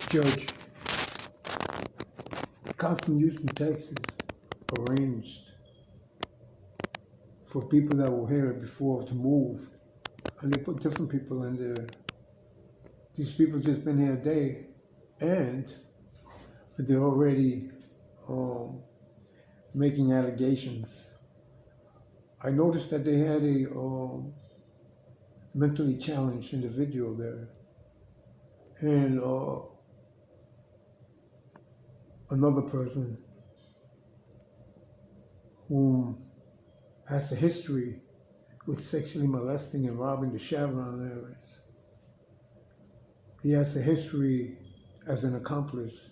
Judge, the cop from Houston, Texas, arranged for people that were here before to move, and they put different people in there. These people just been here a day, and they're already making allegations. I noticed that they had a mentally challenged individual there, and another person who has a history with sexually molesting and robbing the Chevron areas. He has a history as an accomplice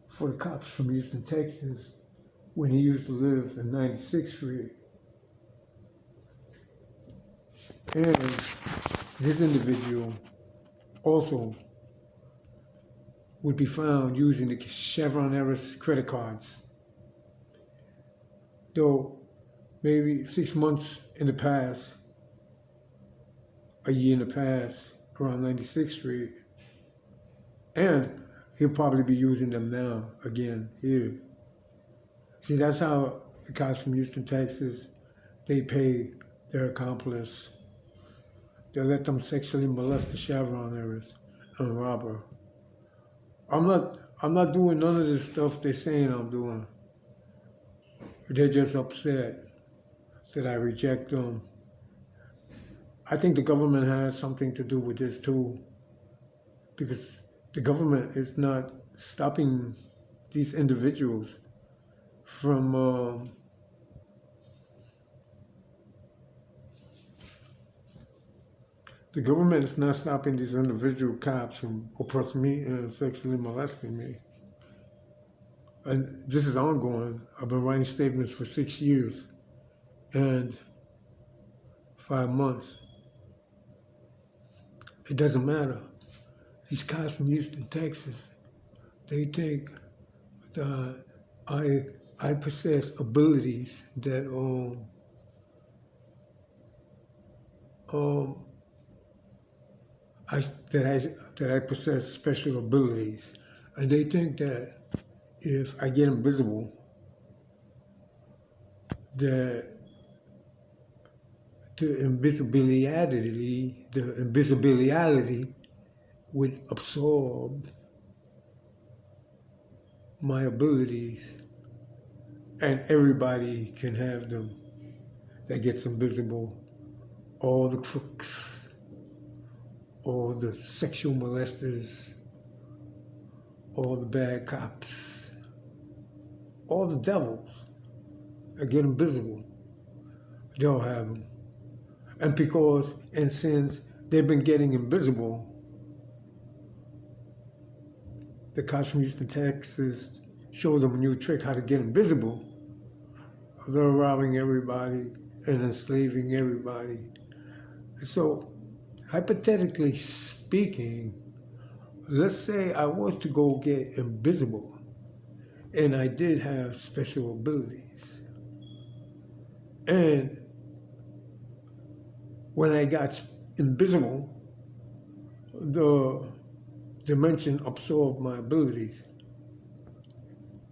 for the cops from Houston, Texas, when he used to live in 96th Street. And this individual also would be found using the Chevron Eris credit cards. Though maybe 6 months in the past, a year in the past, around 96th Street, and he'll probably be using them now again here. See, that's how the cops from Houston, Texas, they pay their accomplice. They let them sexually molest the Chevron Eris and rob her. I'm not doing none of this stuff they're saying I'm doing. They're just upset that I reject them. I think the government has something to do with this too, because the government is not stopping these individuals from the government is not stopping these individual cops from oppressing me and sexually molesting me. And this is ongoing. I've been writing statements for 6 years and 5 months. It doesn't matter. These cops from Houston, Texas, they think that I possess abilities that I possess special abilities, and they think that if I get invisible, that the invisibility would absorb my abilities, and everybody can have them that gets invisible. All the crooks, all the sexual molesters, all the bad cops, all the devils that get invisible, they'll have them. And because, and since they've been getting invisible, the cops from Houston, Texas show them a new trick how to get invisible. They're robbing everybody and enslaving everybody. So, hypothetically speaking, let's say I was to go get invisible, and I did have special abilities. And when I got invisible, the dimension absorbed my abilities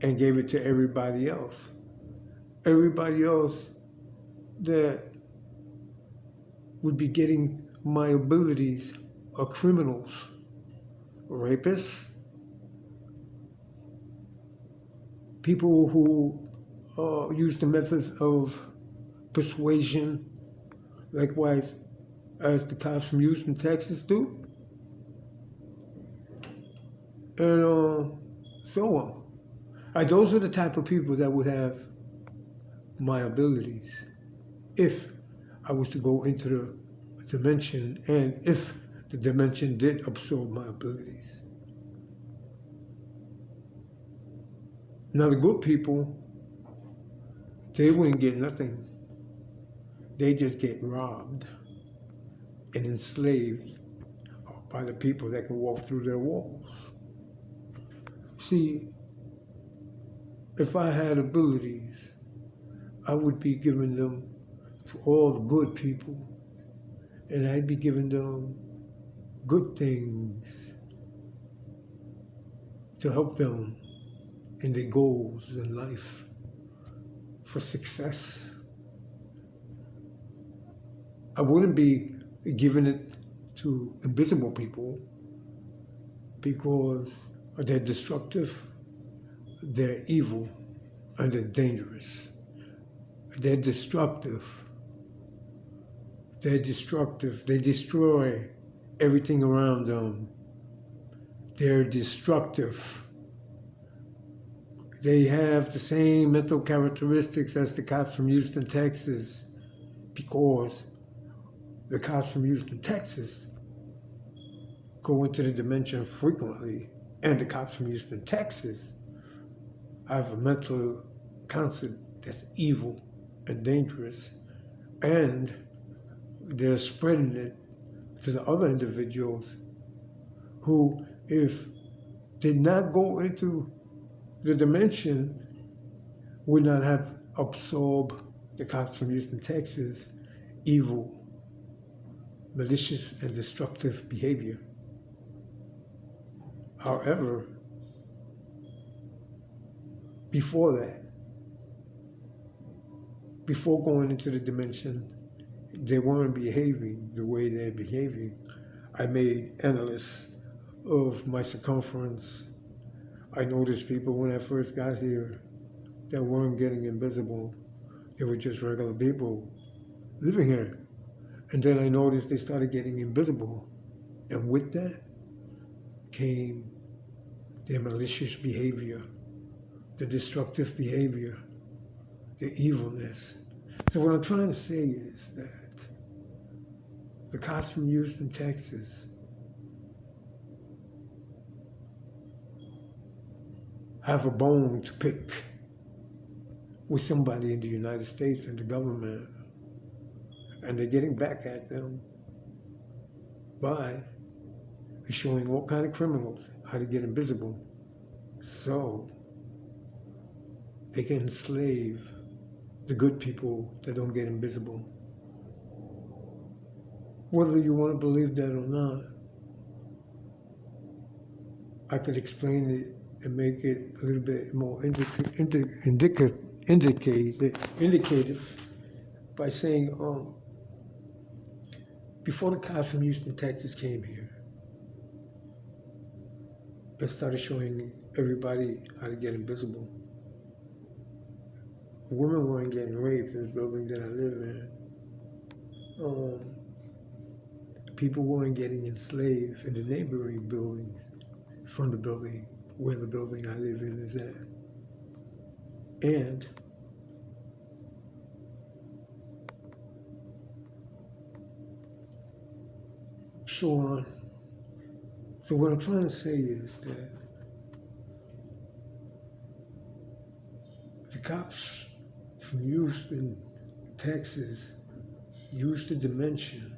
and gave it to everybody else. Everybody else that would be getting my abilities are criminals, rapists, people who use the methods of persuasion, likewise as the cops from Houston, Texas do, and so on. Those are the type of people that would have my abilities if I was to go into the dimension, and if the dimension did absorb my abilities. Now the good people, they wouldn't get nothing. They just get robbed and enslaved by the people that can walk through their walls. See, if I had abilities, I would be giving them to all the good people, and I'd be giving them good things. to help them in their goals in life for success. I wouldn't be giving it to invisible people because they're destructive, they're evil, and they're dangerous. They're destructive. They're destructive. They destroy everything around them. They're destructive. They have the same mental characteristics as the cops from Houston, Texas, because the cops from Houston, Texas go into the dimension frequently, and the cops from Houston, Texas have a mental concept that's evil and dangerous, and they're spreading it to the other individuals who, if did not go into the dimension, would not have absorbed the cops from Houston, Texas, evil, malicious, and destructive behavior. However, before that, before going into the dimension, they weren't behaving the way they're behaving. I made analysis of my circumference. I noticed people when I first got here that weren't getting invisible. They were just regular people living here. And then I noticed they started getting invisible. And with that came their malicious behavior, the destructive behavior, the evilness. So what I'm trying to say is that the cops from Houston, Texas have a bone to pick with somebody in the United States and the government. And they're getting back at them by showing all kind of criminals how to get invisible so they can enslave the good people that don't get invisible. Whether you want to believe that or not, I could explain it and make it a little bit more indicative by saying, before the cops from Houston, Texas came here, and started showing everybody how to get invisible. Women weren't getting raped in this building that I live in. People weren't getting enslaved in the neighboring buildings from the building where the building I live in is at. And so on. So what I'm trying to say is that the cops from Houston, Texas, used the dimension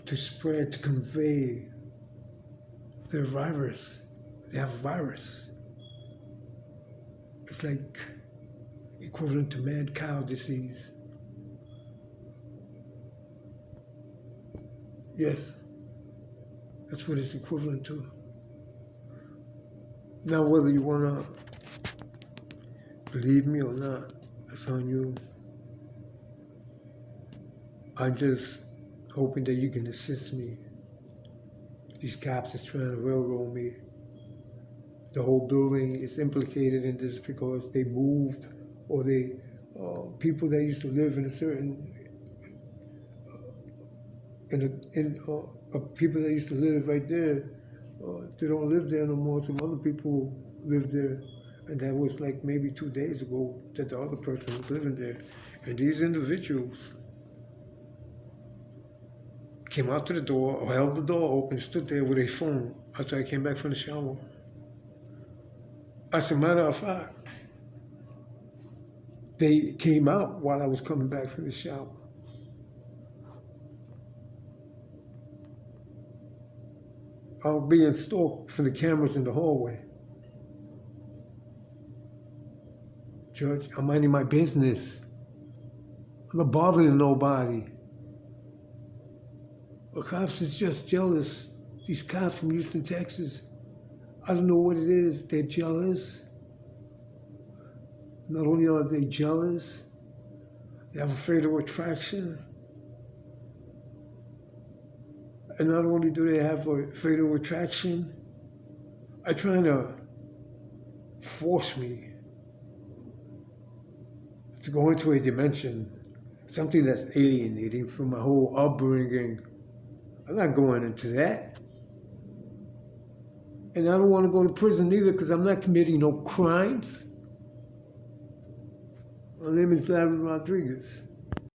to spread, to convey their virus. They have a virus. It's like equivalent to mad cow disease. Yes, that's what it's equivalent to. Now, whether you want to believe me or not, that's on you. I'm just hoping that you can assist me. These cops is trying to railroad me. The whole building is implicated in this because they moved, or they people that used to live in a certain people that used to live right there, they don't live there no more. Some other people live there, and that was like maybe 2 days ago that the other person was living there. And these individuals came out to the door, or held the door open, stood there with a phone after I came back from the shower. As a matter of fact, they came out while I was coming back from the shower. I'll be in stalked from the cameras in the hallway. Judge, I'm minding my business. I'm not bothering nobody. The cops is just jealous These cops from Houston, Texas, I don't know what it is. They're jealous. Not only are they jealous, they have a fatal attraction. And not only do they have a fatal attraction, they're trying to force me to go into a dimension, something that's alienating from my whole upbringing. I'm not going into that. And I don't want to go to prison either because I'm not committing no crimes. My name is Larry Rodriguez.